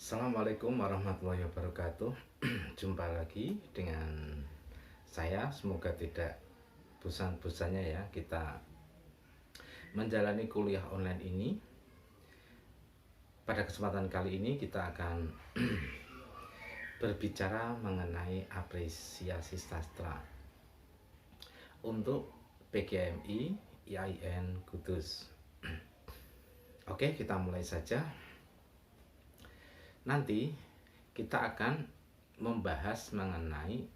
Assalamualaikum warahmatullahi wabarakatuh. Jumpa lagi dengan saya. Semoga tidak bosan-bosannya ya kita menjalani kuliah online ini. Pada kesempatan kali ini kita akan berbicara mengenai apresiasi sastra untuk PGMI IAIN Kudus. Oke, kita mulai saja. Nanti kita akan membahas mengenai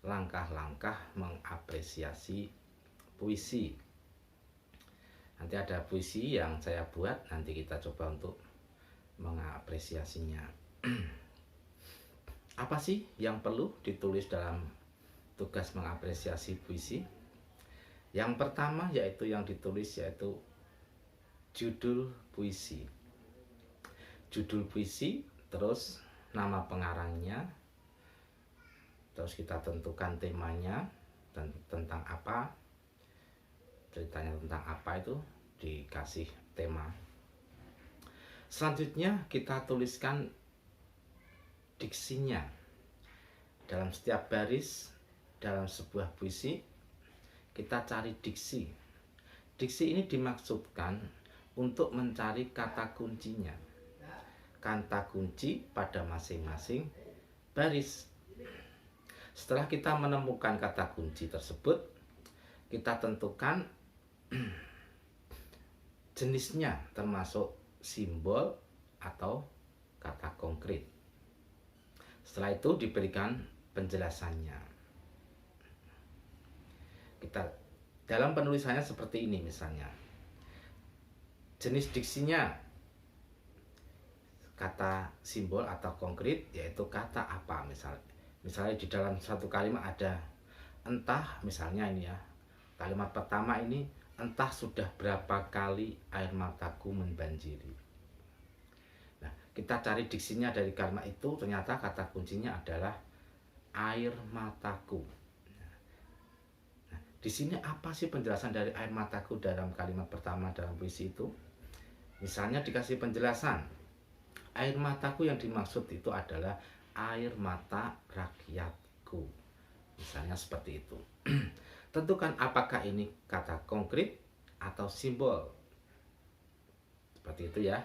langkah-langkah mengapresiasi puisi. Nanti ada puisi yang saya buat, nanti kita coba untuk mengapresiasinya. Apa sih yang perlu ditulis dalam tugas mengapresiasi puisi? Yang pertama yaitu yang ditulis yaitu judul puisi. Judul puisi, terus nama pengarangnya, terus kita tentukan temanya dan tentang apa, ceritanya tentang apa, itu dikasih tema. Selanjutnya kita tuliskan diksinya. Dalam setiap baris dalam sebuah puisi kita cari diksi. Diksi ini dimaksudkan untuk mencari kata kuncinya, kata kunci pada masing-masing baris. Setelah kita menemukan kata kunci tersebut, kita tentukan jenisnya, termasuk simbol atau kata konkret. Setelah itu diberikan penjelasannya. Kita dalam penulisannya seperti ini misalnya. Jenis diksinya kata simbol atau konkret, yaitu kata apa. Misalnya di dalam satu kalimat ada entah, misalnya ini ya, kalimat pertama ini, entah sudah berapa kali air mataku membanjiri. Nah, kita cari diksinya dari kalimat itu, ternyata kata kuncinya adalah air mataku. Nah, di sini apa sih penjelasan dari air mataku dalam kalimat pertama dalam puisi itu? Misalnya dikasih penjelasan, air mataku yang dimaksud itu adalah air mata rakyatku. Misalnya seperti itu. Tentukan apakah ini kata konkret atau simbol. Seperti itu ya.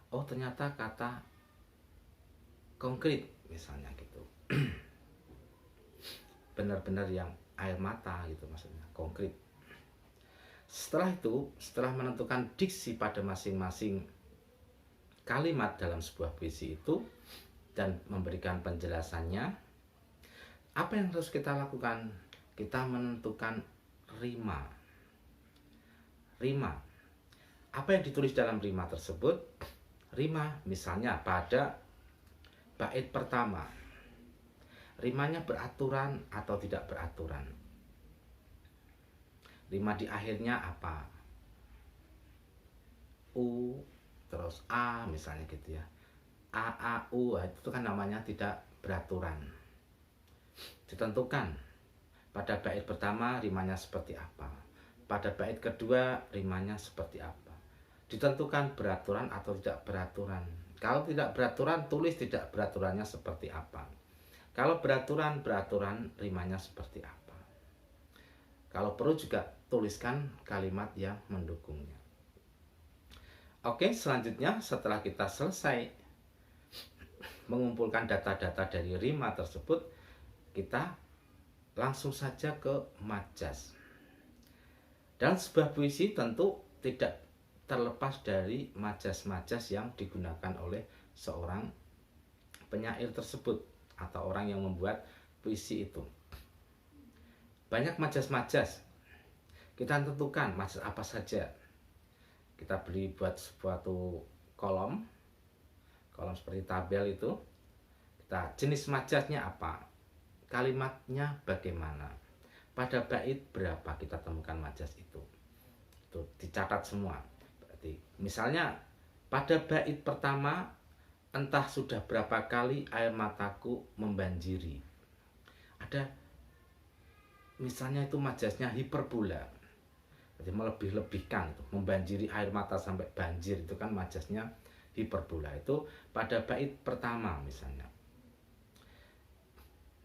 Oh, ternyata kata konkret misalnya gitu. Benar-benar yang air mata gitu maksudnya, konkret. Setelah itu, setelah menentukan diksi pada masing-masing kalimat dalam sebuah puisi itu dan memberikan penjelasannya, apa yang harus kita lakukan? Kita menentukan rima. Rima. Apa yang ditulis dalam rima tersebut? Rima misalnya pada bait pertama, rimanya beraturan atau tidak beraturan. Rima di akhirnya apa? U terus A misalnya gitu ya. A U, itu kan namanya tidak beraturan. Ditentukan pada bait pertama rimanya seperti apa, pada bait kedua rimanya seperti apa. Ditentukan beraturan atau tidak beraturan. Kalau tidak beraturan, tulis tidak beraturannya seperti apa. Kalau beraturan rimanya seperti apa. Kalau perlu juga tuliskan kalimat yang mendukungnya. Oke, selanjutnya setelah kita selesai mengumpulkan data-data dari rima tersebut, kita langsung saja ke majas. Dan sebuah puisi tentu tidak terlepas dari majas-majas yang digunakan oleh seorang penyair tersebut atau orang yang membuat puisi itu. Banyak majas-majas. Kita tentukan majas apa saja. Kita beli buat suatu kolom seperti tabel itu. Kita jenis majasnya apa, kalimatnya bagaimana, pada bait berapa kita temukan majas itu dicatat semua. Berarti misalnya pada bait pertama, entah sudah berapa kali air mataku membanjiri, ada misalnya itu majasnya hiperbola, jadi melebih-lebihkan, membanjiri air mata sampai banjir, itu kan majasnya hiperbola itu pada bait pertama misalnya.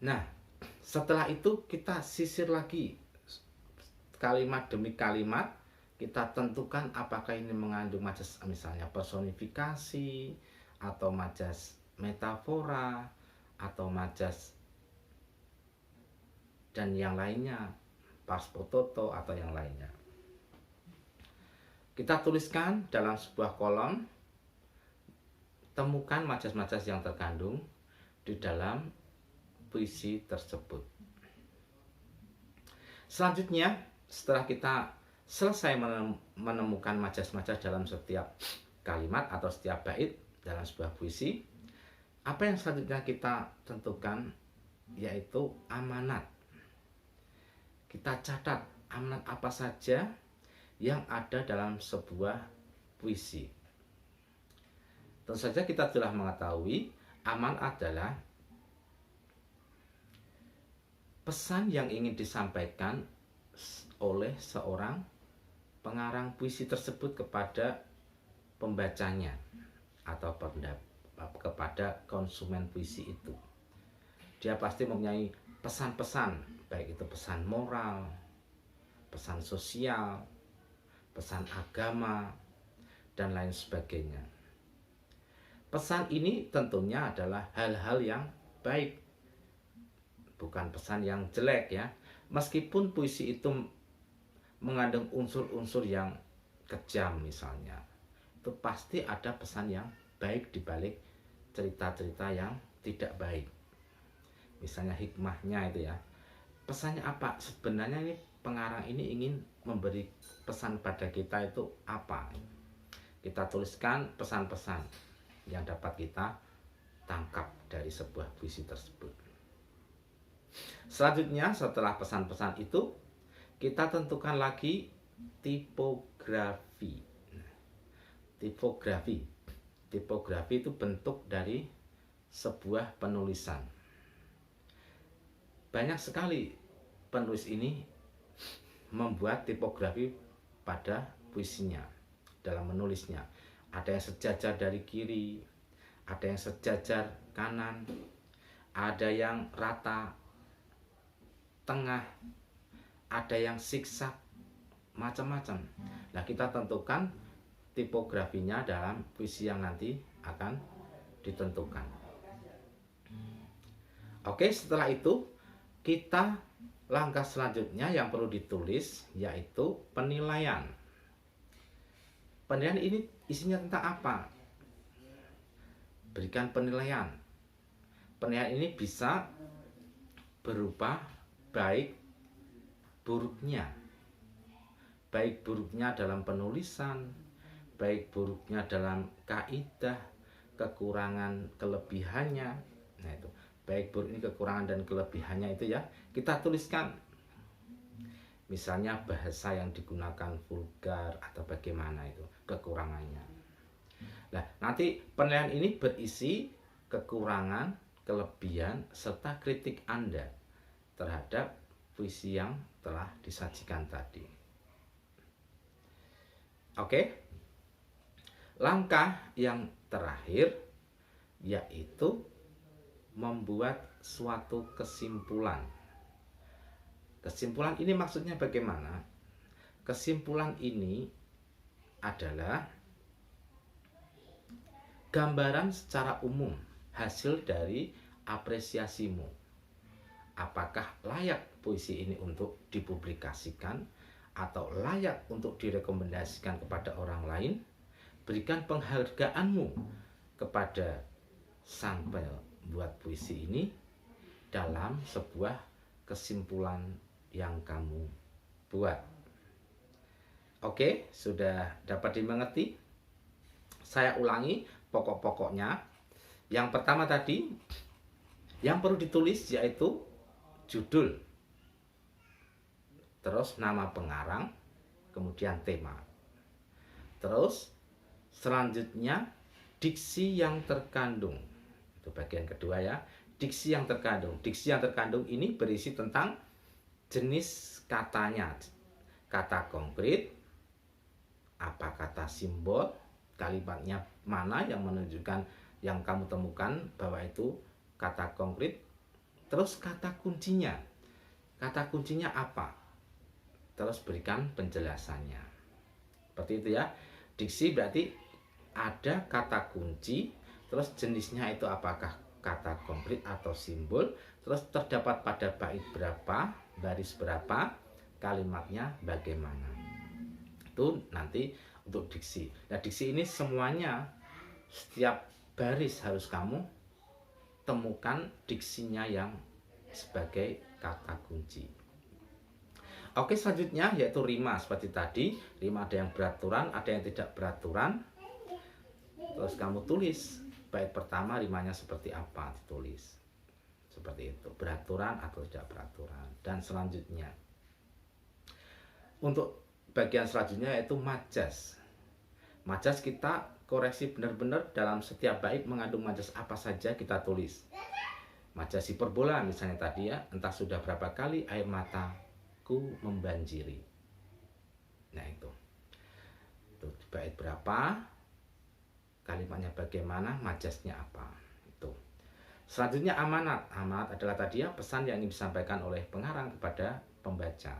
Nah, setelah itu kita sisir lagi kalimat demi kalimat, kita tentukan apakah ini mengandung majas misalnya personifikasi atau majas metafora atau majas dan yang lainnya, pars pro toto atau yang lainnya. Kita tuliskan dalam sebuah kolom, temukan majas-majas yang terkandung di dalam puisi tersebut. Selanjutnya, setelah kita selesai menemukan majas-majas dalam setiap kalimat atau setiap bait dalam sebuah puisi, apa yang selanjutnya kita tentukan yaitu amanat. Kita catat amanat apa saja yang ada dalam sebuah puisi. Tentu saja kita telah mengetahui amanat adalah pesan yang ingin disampaikan oleh seorang pengarang puisi tersebut kepada pembacanya atau kepada konsumen puisi itu. Dia pasti mempunyai pesan-pesan, baik itu pesan moral, pesan sosial, pesan agama, dan lain sebagainya. Pesan ini tentunya adalah hal-hal yang baik, bukan pesan yang jelek ya. Meskipun puisi itu mengandung unsur-unsur yang kejam misalnya, itu pasti ada pesan yang baik di balik cerita-cerita yang tidak baik. Misalnya hikmahnya itu ya. Pesannya apa? Sebenarnya ini pengarang ini ingin memberi pesan pada kita itu apa? Kita tuliskan pesan-pesan yang dapat kita tangkap dari sebuah puisi tersebut. Selanjutnya setelah pesan-pesan itu, kita tentukan lagi tipografi. Tipografi itu bentuk dari sebuah penulisan. Banyak sekali penulis ini membuat tipografi pada puisinya dalam menulisnya. Ada yang sejajar dari kiri, ada yang sejajar kanan, ada yang rata tengah, ada yang zigzag, macam-macam. Nah, kita tentukan tipografinya dalam puisi yang nanti akan ditentukan. Oke, setelah itu kita langkah selanjutnya yang perlu ditulis yaitu penilaian. Penilaian ini isinya tentang apa? Berikan penilaian. Penilaian ini bisa berupa baik buruknya. Baik buruknya dalam penulisan, baik buruknya dalam kaidah, kekurangan kelebihannya. Nah itu, baik buruk ini kekurangan dan kelebihannya itu ya, kita tuliskan. Misalnya bahasa yang digunakan vulgar atau bagaimana itu kekurangannya. Nah, nanti penilaian ini berisi kekurangan, kelebihan serta kritik Anda terhadap puisi yang telah disajikan tadi. Oke. Langkah yang terakhir yaitu membuat suatu kesimpulan. Kesimpulan ini maksudnya bagaimana? Kesimpulan ini adalah gambaran secara umum hasil dari apresiasimu. Apakah layak puisi ini untuk dipublikasikan atau layak untuk direkomendasikan kepada orang lain? Berikan penghargaanmu kepada sang pembuat puisi ini dalam sebuah kesimpulan yang kamu buat. Oke, sudah dapat dimengerti? Saya ulangi pokok-pokoknya. Yang pertama tadi, yang perlu ditulis yaitu judul, terus nama pengarang, kemudian tema. Terus selanjutnya diksi yang terkandung. Itu bagian kedua ya. Diksi yang terkandung. Diksi yang terkandung ini berisi tentang jenis katanya. Kata konkret, apa kata simbol, kalimatnya mana yang menunjukkan, yang kamu temukan bahwa itu kata konkret. Terus kata kuncinya. Kata kuncinya apa? Terus berikan penjelasannya. Seperti itu ya. Diksi berarti ada kata kunci, terus jenisnya itu apakah kata konkret atau simbol, terus terdapat pada bait berapa, baris berapa, kalimatnya bagaimana. Itu nanti untuk diksi. Nah, diksi ini semuanya, setiap baris harus kamu temukan diksinya yang sebagai kata kunci. Oke, selanjutnya yaitu rima. Seperti tadi, rima ada yang beraturan, ada yang tidak beraturan. Terus kamu tulis bait pertama rimanya seperti apa, ditulis seperti itu, beraturan atau tidak beraturan. Dan selanjutnya untuk bagian selanjutnya yaitu majas. Majas kita koreksi benar-benar, dalam setiap bait mengandung majas apa saja kita tulis. Majas hiperbola misalnya tadi ya, entah sudah berapa kali air mataku membanjiri. Nah itu bait berapa, kalimatnya bagaimana, majasnya apa. Itu. Selanjutnya amanat. Amanat adalah tadi ya, pesan yang ingin disampaikan oleh pengarang kepada pembaca.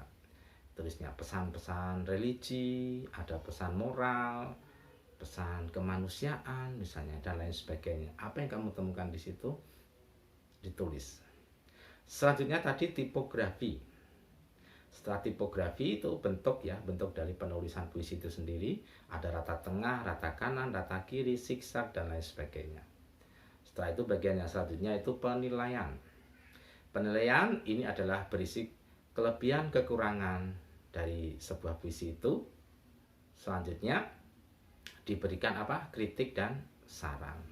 Tulisnya pesan-pesan religi, ada pesan moral, pesan kemanusiaan misalnya, dan lain sebagainya. Apa yang kamu temukan di situ ditulis. Selanjutnya tadi tipografi. Setelah tipografi itu bentuk ya, bentuk dari penulisan puisi itu sendiri. Ada rata tengah, rata kanan, rata kiri, zigzag, dan lain sebagainya. Setelah itu bagian yang selanjutnya itu penilaian. Penilaian ini adalah berisi kelebihan kekurangan dari sebuah puisi itu. Selanjutnya diberikan apa? Kritik dan saran.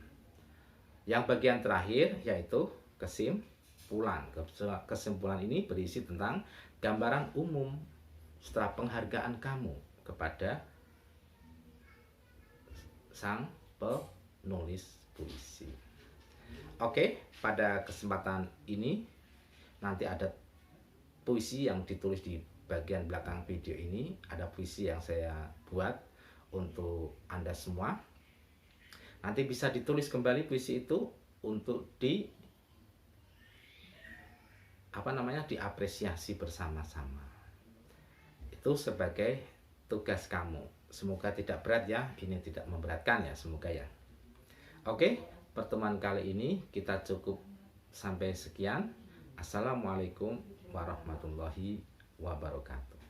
Yang bagian terakhir yaitu kesimpulan. Kesimpulan ini berisi tentang gambaran umum setelah penghargaan kamu kepada sang penulis puisi. Oke, pada kesempatan ini nanti ada puisi yang ditulis di bagian belakang video ini. Ada puisi yang saya buat untuk Anda semua. Nanti bisa ditulis kembali puisi itu untuk diapresiasi bersama-sama. Itu sebagai tugas kamu. Semoga tidak berat ya, ini tidak memberatkan ya, semoga ya. Oke, pertemuan kali ini kita cukup sampai sekian. Assalamualaikum warahmatullahi wabarakatuh.